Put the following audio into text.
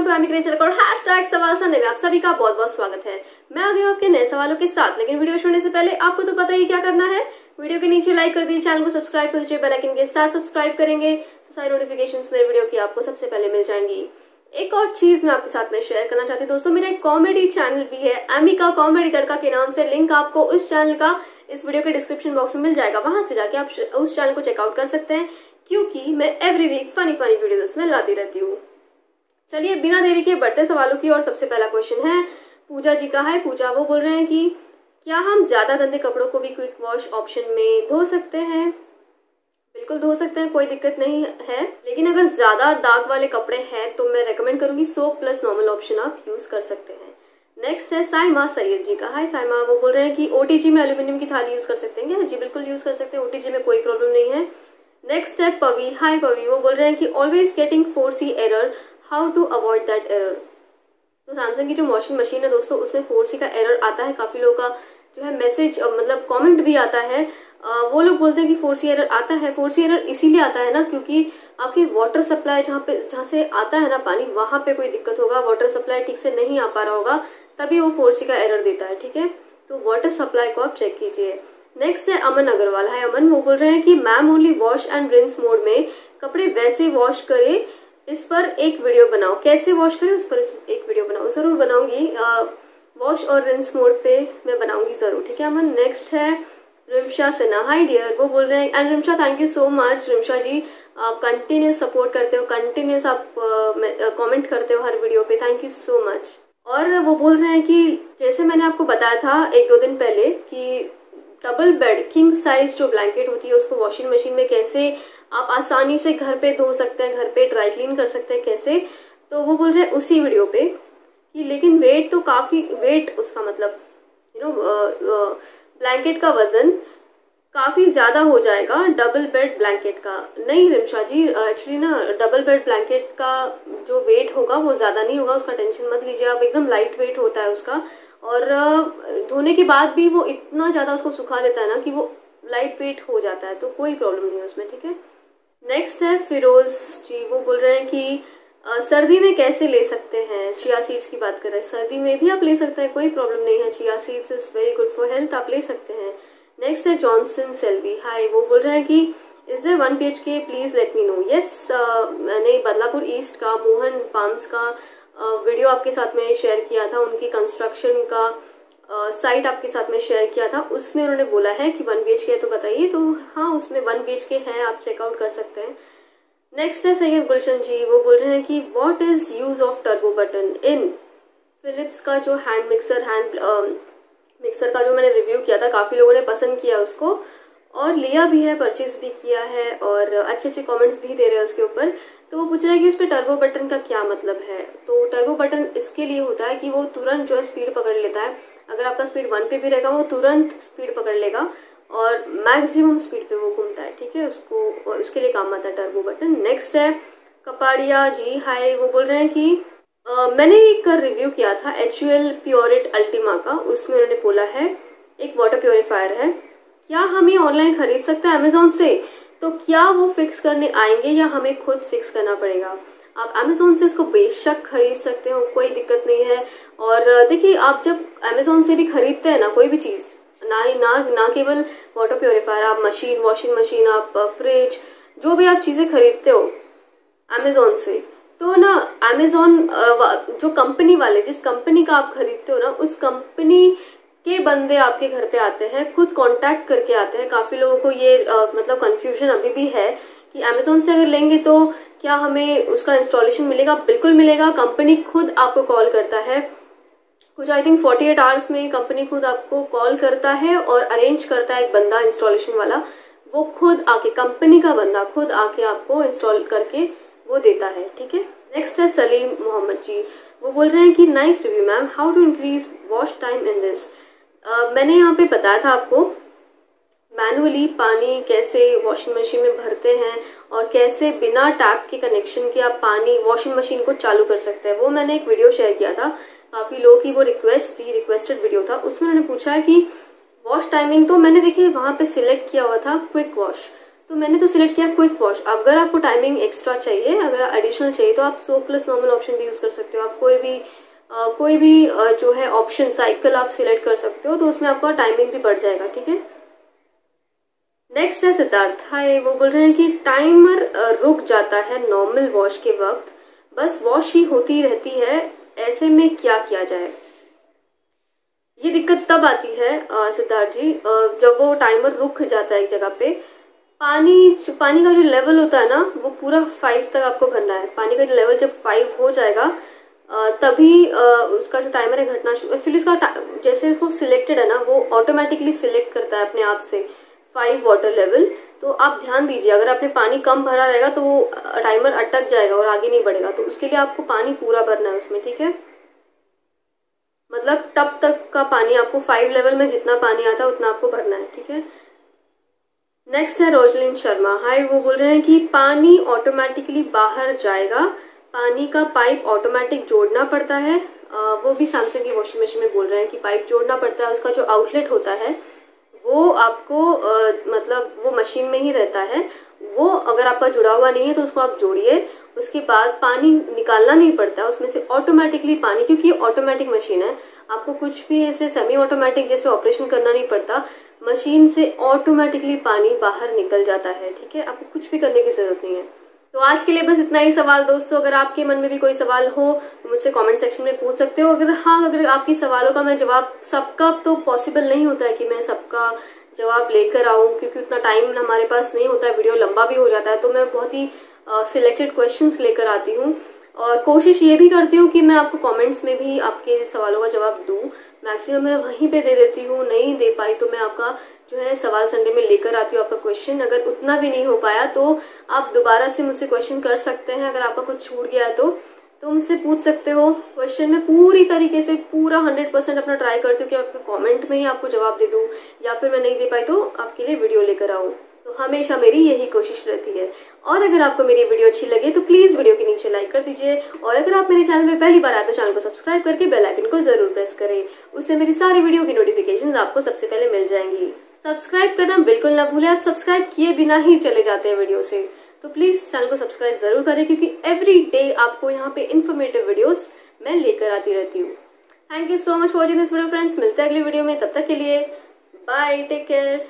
Welcome to Amy crazy record hashtag सवाल सुनने में आप सभी का बहुत बहुत स्वागत है। मैं आ गई हूं आपके नए सवालों के साथ, लेकिन वीडियो छोड़ने से पहले आपको तो पता ही क्या करना है। वीडियो के नीचे लाइक कर दीजिए, चैनल को सब्सक्राइब कर दीजिए, बेल आइकन के साथ सब्सक्राइब करेंगे तो सारी नोटिफिकेशंस मेरे वीडियो की आपको सबसे पहले मिल जाएंगी। एक और चीज मैं आपके साथ में शेयर करना चाहती हूँ दोस्तों, मेरा एक कॉमेडी चैनल भी है, एमी का कॉमेडी तड़का के नाम से। लिंक आपको उस चैनल का इस वीडियो के डिस्क्रिप्शन बॉक्स में मिल जाएगा, वहां से जाके आप उस चैनल को चेकआउट कर सकते हैं, क्योंकि मैं एवरी वीक फनी वीडियोस इसमें लाती रहती हूँ। चलिए बिना देरी के बढ़ते सवालों की और सबसे पहला क्वेश्चन है पूजा जी का। है पूजा, वो बोल रहे हैं कि क्या हम ज्यादा गंदे कपड़ों को भी क्विक वॉश ऑप्शन में धो सकते हैं? बिल्कुल धो सकते हैं, कोई दिक्कत नहीं है, लेकिन अगर ज्यादा दाग वाले कपड़े हैं तो मैं रेकमेंड करूंगी सोप प्लस नॉर्मल ऑप्शन आप यूज कर सकते हैं। नेक्स्ट है साइमा सैयद जी का। हाय साइमा, वो बोल रहे हैं कि ओटीजी में एल्यूमिनियम की थाली यूज कर सकते हैं क्या? जी बिल्कुल यूज कर सकते हैं, ओटीजी में कोई प्रॉब्लम नहीं है। नेक्स्ट है पवी। हाय पवी, वो बोल रहे हैं कि always getting 4C error, how to avoid that error? तो सैमसंग की जो वॉशिंग मशीन है दोस्तों, उसमें 4C का एरर आता है। काफी लोगों का जो है मैसेज मतलब कमेंट भी आता है, वो लोग बोलते हैं कि 4C एरर आता है। 4C एरर इसीलिए आता है ना क्योंकि आपकी वाटर सप्लाई जहाँ से आता है ना पानी, वहां पे कोई दिक्कत होगा, वाटर सप्लाई ठीक से नहीं आ पा रहा होगा, तभी वो 4C का एरर देता है। ठीक है, तो वाटर सप्लाई को आप चेक कीजिए। नेक्स्ट है अमन अग्रवाल। है अमन, वो बोल रहे हैं कि ma'am only wash and rinse mode में कपड़े वैसे वॉश करे, इस पर एक वीडियो बनाओ। कैसे वॉश करें उस पर एक वीडियो बनाओ, जरूर बनाऊंगी। वॉश और रिंस मोड पे मैं बनाऊंगी जरूर। ठीक है अमन। नेक्स्ट है रिमशा सिन्हा। हाय डियर, वो बोल रहे हैं, and Rimsha thank you so much. Rimsha ji आप कंटिन्यूस सपोर्ट करते हो, कंटिन्यूस आप कमेंट करते हो हर वीडियो पे, थैंक यू सो मच। और वो बोल रहे हैं कि जैसे मैंने आपको बताया था 1-2 दिन पहले कि डबल बेड किंग साइज जो ब्लैंकेट होती है उसको वॉशिंग मशीन में कैसे आप आसानी से घर पे धो सकते हैं, घर पे ड्राई क्लीन कर सकते हैं कैसे, तो वो बोल रहे हैं उसी वीडियो पे कि लेकिन वेट तो काफी, वेट उसका मतलब ब्लैंकेट का वजन काफी ज्यादा हो जाएगा डबल बेड ब्लैंकेट का। नहीं रिमशा जी, एक्चुअली ना डबल बेड ब्लैंकेट का जो वेट होगा वो ज्यादा नहीं होगा, उसका टेंशन मत लीजिए आप, एकदम लाइट वेट होता है उसका, और धोने के बाद भी वो इतना ज्यादा उसको सुखा देता है ना कि वो लाइट वेट हो जाता है, तो कोई प्रॉब्लम नहीं है उसमें। ठीक है। नेक्स्ट है फिरोज जी, वो बोल रहे हैं कि सर्दी में कैसे ले सकते हैं? चिया सीड्स की बात कर रहे हैं, सर्दी में भी आप ले सकते हैं, कोई प्रॉब्लम नहीं है। Chia seeds is very good for health, आप ले सकते हैं। नेक्स्ट है जॉनसन सेल्वी। हाय, वो बोल रहे हैं कि is there 1 BHK, please let me know. Yes, मैंने बदलापुर ईस्ट का मोहन पाम्स का वीडियो आपके साथ में शेयर किया था, उनकी कंस्ट्रक्शन का साइट आपके साथ में शेयर किया था, उसमें उन्होंने बोला है कि 1 BHK है तो बताइए, तो हाँ उसमें 1 BHK है, आप चेकआउट कर सकते हैं। नेक्स्ट है सैयद गुलशन जी, वो बोल रहे हैं कि what is use of turbo button in Philips का जो हैंड मिक्सर का जो मैंने रिव्यू किया था, काफी लोगों ने पसंद किया उसको और लिया भी है, परचेज भी किया है और अच्छे अच्छे कमेंट्स भी दे रहे हैं उसके ऊपर। तो वो पूछ रहे हैं कि उस पर टर्बो बटन का क्या मतलब है। तो टर्बो बटन इसके लिए होता है कि वो तुरंत जो है स्पीड पकड़ लेता है, अगर आपका स्पीड 1 पे भी रहेगा वो तुरंत स्पीड पकड़ लेगा और मैक्सिमम स्पीड पे वो घूमता है। ठीक है, उसको उसके लिए काम आता है टर्बो बटन। नेक्स्ट है कपाड़िया जी। हाय, वो बोल रहे हैं कि मैंने एक रिव्यू किया था HUL प्योरेट अल्टीमा का, उसमें उन्होंने बोला है एक वाटर प्योरीफायर है, क्या हम ये ऑनलाइन खरीद सकते हैं अमेजोन से? तो क्या वो फिक्स करने आएंगे या हमें खुद फिक्स करना पड़ेगा? आप अमेजोन से उसको बेशक खरीद सकते हो, कोई दिक्कत नहीं है। और देखिए आप जब अमेजोन से भी खरीदते हैं ना कोई भी चीज, ना केवल वाटर प्योरीफायर, आप मशीन, वॉशिंग मशीन, आप फ्रिज, जो भी आप चीजें खरीदते हो अमेजोन से, तो ना अमेजोन जो कंपनी वाले, जिस कंपनी का आप खरीदते हो ना, उस कंपनी के बंदे आपके घर पे आते हैं, खुद कांटेक्ट करके आते हैं। काफी लोगों को ये मतलब कंफ्यूजन अभी भी है कि अमेजोन से अगर लेंगे तो क्या हमें उसका इंस्टॉलेशन मिलेगा? बिल्कुल मिलेगा, कंपनी खुद आपको कॉल करता है, कुछ आई थिंक 48 आवर्स में कंपनी खुद आपको कॉल करता है और अरेंज करता है एक बंदा इंस्टॉलेशन वाला, वो खुद आके, कंपनी का बंदा खुद आके आपको इंस्टॉल करके वो देता है। ठीक है। नेक्स्ट है सलीम मोहम्मद जी, वो बोल रहे हैं कि nice review ma'am, how to increase wash time in this. मैंने यहाँ पे बताया था आपको मैनुअली पानी कैसे वॉशिंग मशीन में भरते हैं और कैसे बिना टैप के कनेक्शन के आप पानी वॉशिंग मशीन को चालू कर सकते हैं। वो मैंने एक वीडियो शेयर किया था, काफी लोगों की वो रिक्वेस्ट थी, रिक्वेस्टेड वीडियो था। उसमें उन्होंने पूछा है कि वॉश टाइमिंग, तो मैंने देखिए वहां पे सिलेक्ट किया हुआ था क्विक वॉश, तो मैंने तो सिलेक्ट किया क्विक वॉश। अगर आपको टाइमिंग एक्स्ट्रा चाहिए, अगर एडिशनल चाहिए तो आप सोप प्लस नॉर्मल ऑप्शन भी यूज कर सकते हो। आप कोई भी जो है ऑप्शन साइकिल आप सिलेक्ट कर सकते हो, तो उसमें आपका टाइमिंग भी बढ़ जाएगा। ठीक है, नेक्स्ट है सिद्धार्थ। हाय, वो बोल रहे हैं कि टाइमर रुक जाता है नॉर्मल वॉश के वक्त, बस वॉश ही होती रहती है, ऐसे में क्या किया जाए। ये दिक्कत तब आती है सिद्धार्थ जी, जब वो टाइमर रुक जाता है एक जगह पे। पानी का जो लेवल होता है ना, वो पूरा 5 तक आपको भरना है। पानी का जो लेवल जब 5 हो जाएगा तभी उसका जो टाइमर है घटना शुरू। एक्चुअली इसका जैसे वो सिलेक्टेड है ना, वो ऑटोमेटिकली सिलेक्ट करता है अपने आप से 5 वाटर लेवल। तो आप ध्यान दीजिए, अगर आपने पानी कम भरा रहेगा तो वो टाइमर अटक जाएगा और आगे नहीं बढ़ेगा। तो उसके लिए आपको पानी पूरा भरना है उसमें। ठीक है, मतलब टब तक का पानी आपको 5 लेवल में जितना पानी आता है उतना आपको भरना है। ठीक है, नेक्स्ट है रोजलिन शर्मा। हाय, वो बोल रहे हैं कि पानी ऑटोमेटिकली बाहर जाएगा, पानी का पाइप ऑटोमेटिक जोड़ना पड़ता है। वो भी सैमसंग की वॉशिंग मशीन में बोल रहे हैं कि पाइप जोड़ना पड़ता है। उसका जो आउटलेट होता है वो आपको मतलब वो मशीन में ही रहता है। वो अगर आपका जुड़ा हुआ नहीं है तो उसको आप जोड़िए। उसके बाद पानी निकालना नहीं पड़ता उसमें से, ऑटोमेटिकली पानी, क्योंकि ये ऑटोमेटिक मशीन है, आपको कुछ भी ऐसे सेमी ऑटोमेटिक जैसे ऑपरेशन करना नहीं पड़ता। मशीन से ऑटोमेटिकली पानी बाहर निकल जाता है। ठीक है, आपको कुछ भी करने की जरूरत नहीं है। तो आज के लिए बस इतना ही सवाल दोस्तों। अगर आपके मन में भी कोई सवाल हो तो मुझसे कमेंट सेक्शन में पूछ सकते हो। अगर आपकी सवालों का मैं जवाब, सबका तो पॉसिबल नहीं होता है कि मैं सबका जवाब लेकर आऊं, क्योंकि उतना टाइम हमारे पास नहीं होता है, वीडियो लंबा भी हो जाता है। तो मैं बहुत ही सिलेक्टेड क्वेश्चंस लेकर आती हूँ और कोशिश ये भी करती हूँ कि मैं आपको कमेंट्स में भी आपके सवालों का जवाब दूं। मैक्सिमम मैं वहीं पे दे देती हूँ, नहीं दे पाई तो मैं आपका जो है सवाल संडे में लेकर आती हूँ आपका क्वेश्चन। अगर उतना भी नहीं हो पाया तो आप दोबारा से मुझसे क्वेश्चन कर सकते हैं। अगर आपका कुछ छूट गया है तो मुझसे पूछ सकते हो क्वेश्चन। में पूरी तरीके से पूरा 100% अपना ट्राई करती हूँ कि आपके कमेंट में ही आपको जवाब दे दूँ, या फिर मैं नहीं दे पाई तो आपके लिए वीडियो लेकर आऊँ। तो हमेशा मेरी यही कोशिश रहती है। और अगर आपको मेरी वीडियो अच्छी लगे तो प्लीज वीडियो के नीचे लाइक कर दीजिए, और अगर आप मेरे चैनल में पहली बार आए तो चैनल को सब्सक्राइब करके बेल आइकन को जरूर प्रेस करें। उससे मेरी सारी वीडियो की नोटिफिकेशन आपको सबसे पहले मिल जाएंगी। सब्सक्राइब करना बिल्कुल ना भूलें, आप सब्सक्राइब किए बिना ही चले जाते हैं वीडियो से। तो प्लीज चैनल को सब्सक्राइब जरूर करें, क्योंकि एवरी डे आपको यहाँ पे इन्फॉर्मेटिव वीडियोस मैं लेकर आती रहती हूँ। Thank you so much for watching this video friends. मिलते हैं अगली वीडियो में, तब तक के लिए बाय, टेक केयर।